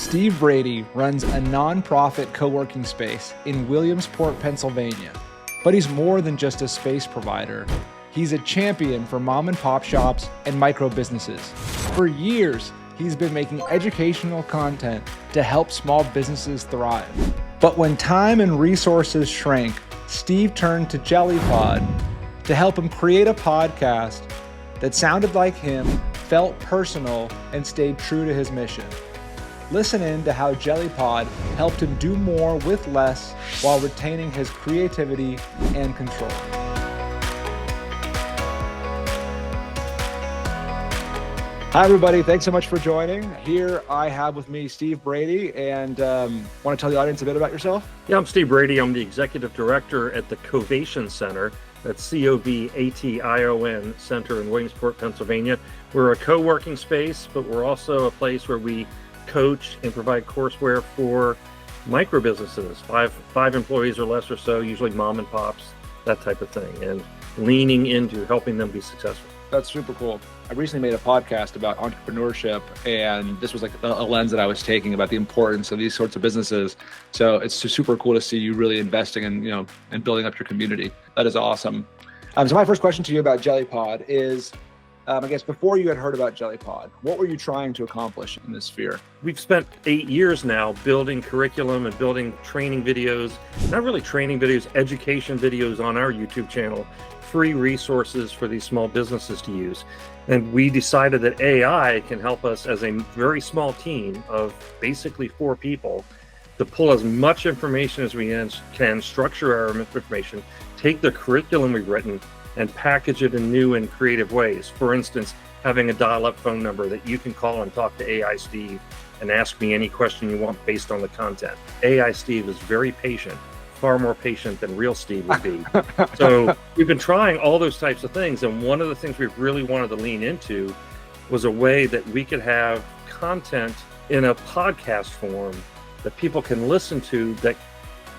Steve Brady runs a nonprofit co-working space in Williamsport, Pennsylvania. But he's more than just a space provider. He's a champion for mom and pop shops and micro businesses. For years, he's been making educational content to help small businesses thrive. But when time and resources shrank, Steve turned to Jellypod to help him create a podcast that sounded like him, felt personal, and stayed true to his mission. Listen in to how Jellypod helped him do more with less while retaining his creativity and control. Hi, everybody. Thanks so much for joining. Here I have with me Steve Brady, and want to tell the audience a bit about yourself? Yeah, I'm Steve Brady. I'm the executive director at the Covation Center. That's Covation Center in Williamsport, Pennsylvania. We're a co-working space, but we're also a place where we coach and provide courseware for micro businesses, five employees or less or so, usually mom and pops, that type of thing, and leaning into helping them be successful. That's super cool. I recently made a podcast about entrepreneurship, and this was like a lens that I was taking about the importance of these sorts of businesses. So it's super cool to see you really investing in, and building up your community. That is awesome. So my first question to you about Jellypod is, I guess before you had heard about Jellypod, what were you trying to accomplish in this sphere? We've spent 8 years now building curriculum and building training videos, not really training videos, education videos on our YouTube channel, free resources for these small businesses to use. And we decided that AI can help us as a very small team of basically 4 people to pull as much information as we can, structure our information, take the curriculum we've written, and package it in new and creative ways. For instance, having a dial-up phone number that you can call and talk to AI Steve and ask me any question you want based on the content. AI Steve is very patient, far more patient than real Steve would be. So we've been trying all those types of things. And one of the things we really wanted to lean into was a way that we could have content in a podcast form that people can listen to that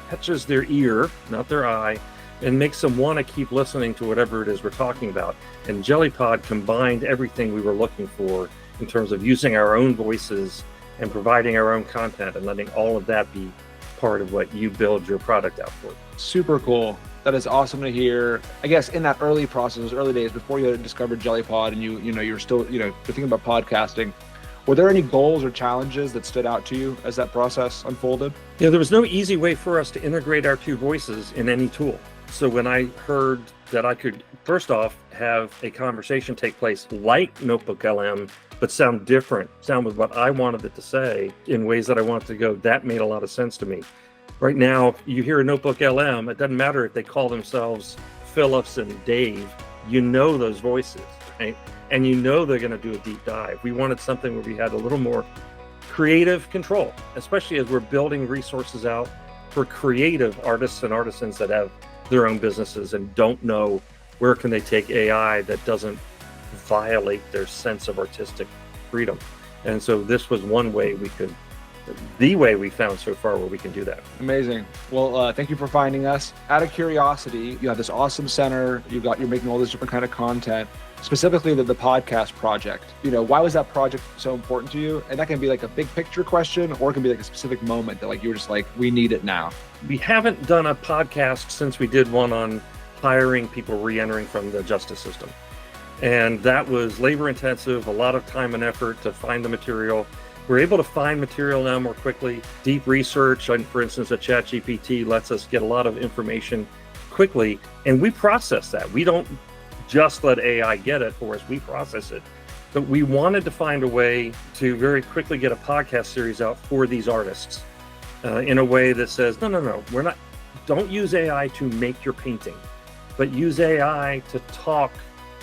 catches their ear, not their eye, and makes them want to keep listening to whatever it is we're talking about. And Jellypod combined everything we were looking for in terms of using our own voices and providing our own content and letting all of that be part of what you build your product out for. Super cool. That is awesome to hear. I guess in that early process, those early days before you had discovered Jellypod and you were still, you're thinking about podcasting, were there any goals or challenges that stood out to you as that process unfolded? Yeah, there was no easy way for us to integrate our 2 voices in any tool. So when I heard that I could, first off, have a conversation take place like Notebook LM, but sound different, sound with what I wanted it to say in ways that I wanted to go, that made a lot of sense to me. Right now, you hear a Notebook LM, it doesn't matter if they call themselves Phillips and Dave, you know those voices, right? And you know they're going to do a deep dive. We wanted something where we had a little more creative control, especially as we're building resources out for creative artists and artisans that have their own businesses and don't know where can they take AI that doesn't violate their sense of artistic freedom. And so this was one way the way we found so far where we can do that. Amazing. Well, thank you for finding us. Out of curiosity, you have this awesome center, you're making all this different kind of content, specifically the podcast project. Why was that project so important to you? And that can be like a big picture question, or it can be like a specific moment that you were just like, we need it now. We haven't done a podcast since we did one on hiring people re-entering from the justice system. And that was labor intensive, a lot of time and effort to find the material. We're able to find material now more quickly. Deep research, for instance, at ChatGPT lets us get a lot of information quickly, and we process that. We don't just let AI get it for us, we process it. But we wanted to find a way to very quickly get a podcast series out for these artists in a way that says, no, don't use AI to make your painting, but use AI to talk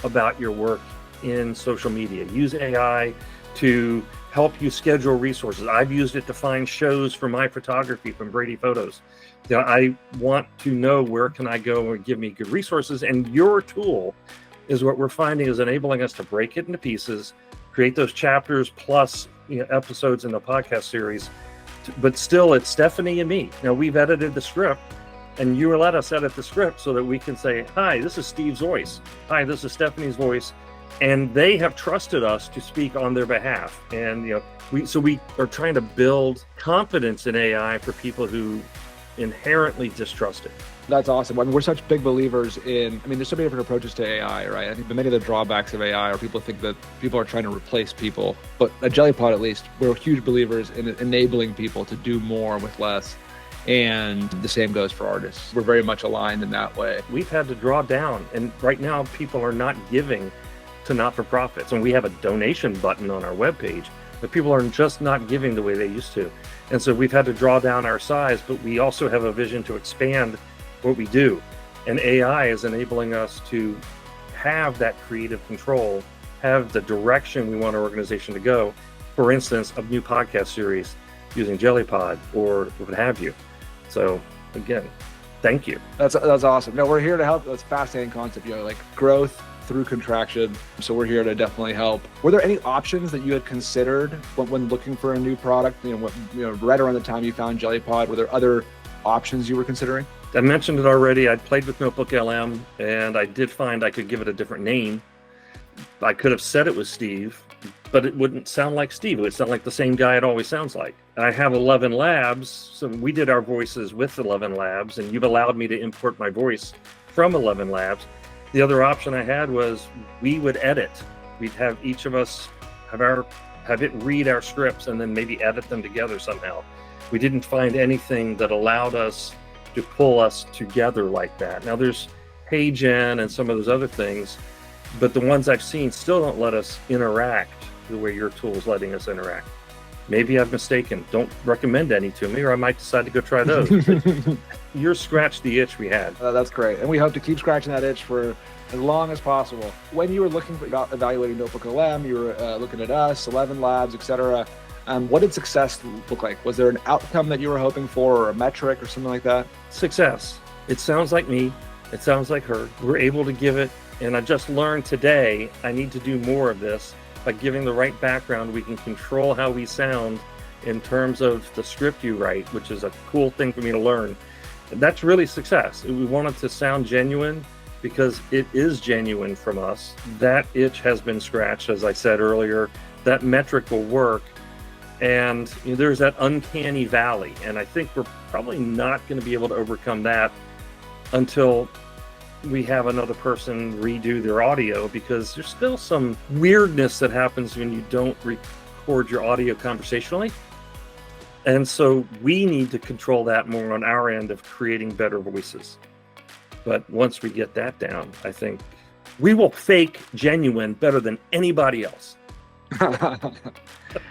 about your work in social media. Use AI to help you schedule resources. I've used it to find shows for my photography from Brady Photos. I want to know where can I go and give me good resources, and your tool is what we're finding is enabling us to break it into pieces, create those chapters plus episodes in the podcast series. But still, it's Stephanie and me. Now, we've edited the script, and you let us edit the script so that we can say, hi, this is Steve's voice. Hi, this is Stephanie's voice. and they have trusted us to speak on their behalf. And we are trying to build confidence in AI for people who inherently distrust it. That's awesome. I mean, we're such big believers in, there's so many different approaches to AI, right? I think many of the drawbacks of AI are people think that people are trying to replace people. But at Jellypod, at least, we're huge believers in enabling people to do more with less. And the same goes for artists. We're very much aligned in that way. We've had to draw down, and right now people are not giving to not-for-profits. And we have a donation button on our webpage, but people are just not giving the way they used to. And so we've had to draw down our size, but we also have a vision to expand what we do. And AI is enabling us to have that creative control, have the direction we want our organization to go. For instance, a new podcast series using Jellypod or what have you. So again, thank you. That's awesome. No, we're here to help. That's a fascinating concept, like growth through contraction. So we're here to definitely help. Were there any options that you had considered when looking for a new product? Right around the time you found Jellypod, were there other options you were considering? I mentioned it already. I played with Notebook LM, and I did find I could give it a different name. I could have said it was Steve, but it wouldn't sound like Steve. It would sound like the same guy it always sounds like. I have 11 Labs, so we did our voices with 11 Labs, and you've allowed me to import my voice from 11 Labs. The other option I had was we would edit. We'd have each of us have it read our scripts and then maybe edit them together somehow. We didn't find anything that allowed us to pull us together like that. Now there's HeyGen and some of those other things, but the ones I've seen still don't let us interact the way your tool is letting us interact. Maybe I've mistaken. Don't recommend any to me, or I might decide to go try those. You're scratched the itch we had. That's great. And we hope to keep scratching that itch for as long as possible. When you were looking for evaluating Notebook LM, you were looking at us, 11 Labs, etc. What did success look like? Was there an outcome that you were hoping for, or a metric or something like that? Success. It sounds like me. It sounds like her. We're able to give it. And I just learned today, I need to do more of this. By giving the right background, we can control how we sound in terms of the script you write, which is a cool thing for me to learn. And that's really success. We want it to sound genuine because it is genuine from us. That itch has been scratched, as I said earlier. That metric will work. And there's that uncanny valley. And I think we're probably not going to be able to overcome that until we have another person redo their audio, because there's still some weirdness that happens when you don't record your audio conversationally. And so we need to control that more on our end of creating better voices. But once we get that down, I think we will fake genuine better than anybody else.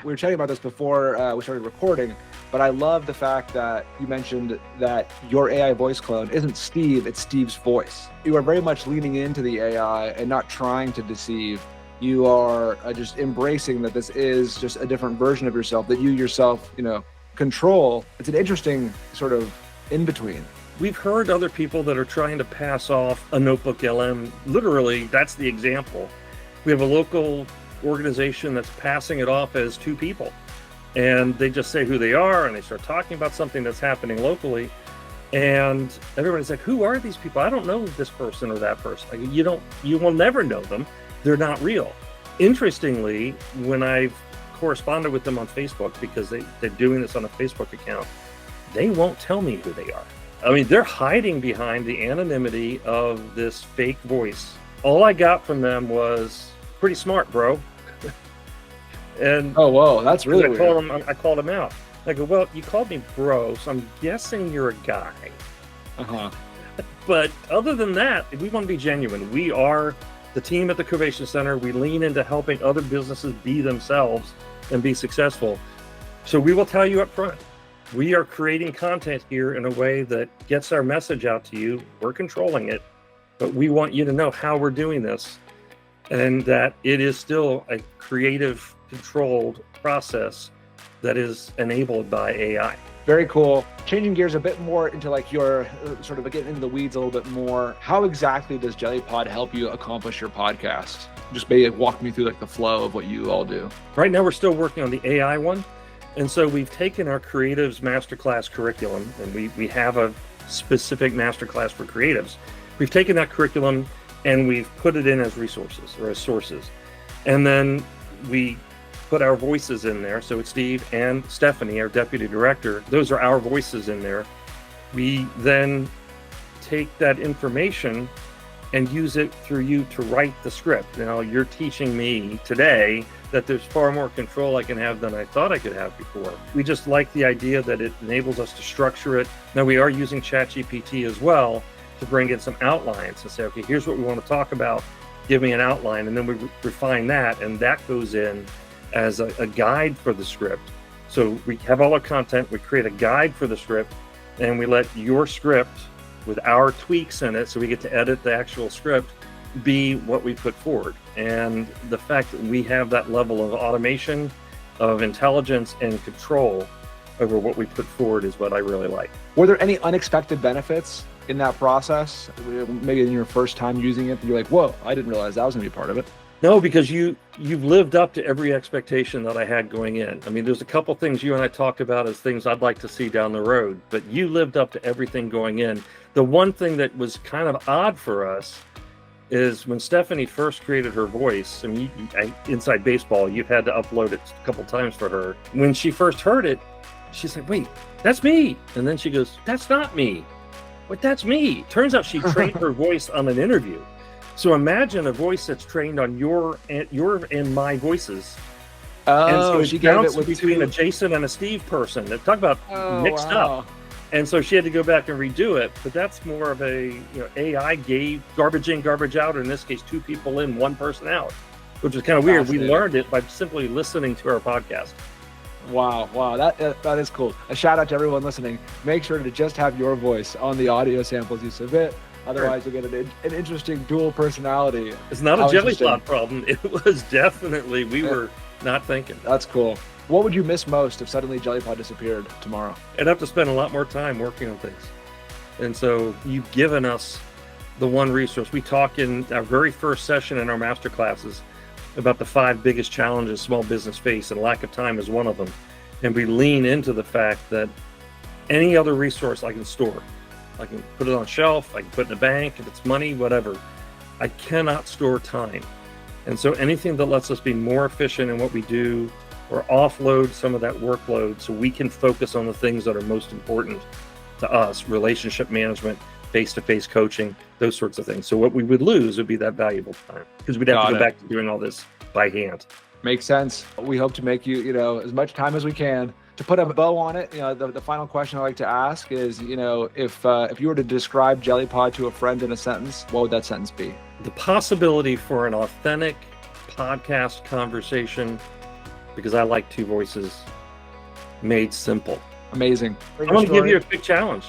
We were chatting about this before we started recording, but I love the fact that you mentioned that your AI voice clone isn't Steve, it's Steve's voice. You are very much leaning into the AI and not trying to deceive. You are just embracing that this is just a different version of yourself that you yourself, control. It's an interesting sort of in-between. We've heard other people that are trying to pass off a Notebook LM. Literally, that's the example. We have a local organization that's passing it off as two people, and they just say who they are and they start talking about something that's happening locally, and everybody's like, who are these people? I don't know this person or that person. You will never know them. They're not real. Interestingly, when I've corresponded with them on Facebook, because they're doing this on a Facebook account, they won't tell me who they are. They're hiding behind the anonymity of this fake voice. All I got from them was, pretty smart, bro. And oh, whoa, that's really weird. I called him out. I go, well, you called me bro, so I'm guessing you're a guy. But other than that, we want to be genuine. We are the team at the Covation Center. We lean into helping other businesses be themselves and be successful. So we will tell you up front, we are creating content here in a way that gets our message out to you. We're controlling it, but we want you to know how we're doing this, and that it is still a creative, controlled process that is enabled by AI. Very cool. Changing gears a bit more into your sort of getting into the weeds a little bit more. How exactly does Jellypod help you accomplish your podcast? Just maybe walk me through the flow of what you all do. Right now, we're still working on the AI one. And so we've taken our creatives masterclass curriculum, and we have a specific masterclass for creatives. We've taken that curriculum and we've put it in as resources or as sources. And then we put our voices in there. So it's Steve and Stephanie, our deputy director. Those are our voices in there. We then take that information and use it through you to write the script. Now, you're teaching me today that there's far more control I can have than I thought I could have before. We just like the idea that it enables us to structure it. Now, we are using ChatGPT as well to bring in some outlines and say, okay, here's what we want to talk about. Give me an outline. And then we refine that, and that goes in as a guide for the script. So we have all our content, we create a guide for the script, and we let your script with our tweaks in it, so we get to edit the actual script, be what we put forward. And the fact that we have that level of automation, of intelligence and control over what we put forward is what I really like. Were there any unexpected benefits in that process? Maybe in your first time using it, you're like, whoa, I didn't realize that was gonna be part of it. No, because you've lived up to every expectation that I had going in. I mean, there's a couple things you and I talked about as things I'd like to see down the road, but you lived up to everything going in. The one thing that was kind of odd for us is when Stephanie first created her voice. I mean, Inside Baseball, you've had to upload it a couple times for her. When she first heard it, she's like, wait, that's me. And then she goes, that's not me. But that's me. Turns out she trained her voice on an interview. So imagine a voice that's trained on your and my voices. Oh, and so she gave it with between two... a Jason and a Steve person. Talk about mixed up. And so she had to go back and redo it. But that's more of a AI gave garbage in, garbage out, or in this case, 2 people in, 1 person out, which is kind of weird. We learned it by simply listening to our podcast. Wow, that is cool. A shout out to everyone listening. Make sure to just have your voice on the audio samples you submit. Otherwise, you'll get an interesting dual personality. It's not a Jellypod problem. It was definitely, we were not thinking. That's cool. What would you miss most if suddenly Jellypod disappeared tomorrow? I'd have to spend a lot more time working on things. And so you've given us the one resource. We talk in our very first session in our master classes about the 5 biggest challenges small business face, and lack of time is one of them. And we lean into the fact that any other resource I can store. I can put it on a shelf, I can put it in a bank, if it's money, whatever. I cannot store time. And so anything that lets us be more efficient in what we do, or offload some of that workload so we can focus on the things that are most important to us, relationship management, face-to-face coaching, those sorts of things. So what we would lose would be that valuable time, because we'd have to go back to doing all this by hand. Makes sense. We hope to make you, as much time as we can. To put a bow on it, the final question I like to ask is, if you were to describe Jellypod to a friend in a sentence, what would that sentence be? The possibility for an authentic podcast conversation, because I like 2 voices, made simple. Amazing. I'm going to give you a big challenge.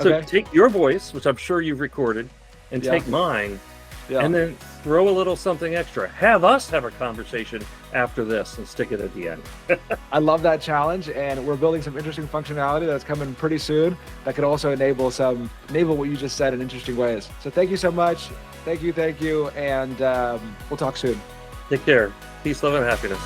So Okay. take your voice, which I'm sure you've recorded, and take mine, and then throw a little something extra. Have us have a conversation after this and stick it at the end. I love that challenge, and we're building some interesting functionality that's coming pretty soon that could also enable what you just said in interesting ways. So thank you so much. Thank you, and we'll talk soon. Take care. Peace, love, and happiness.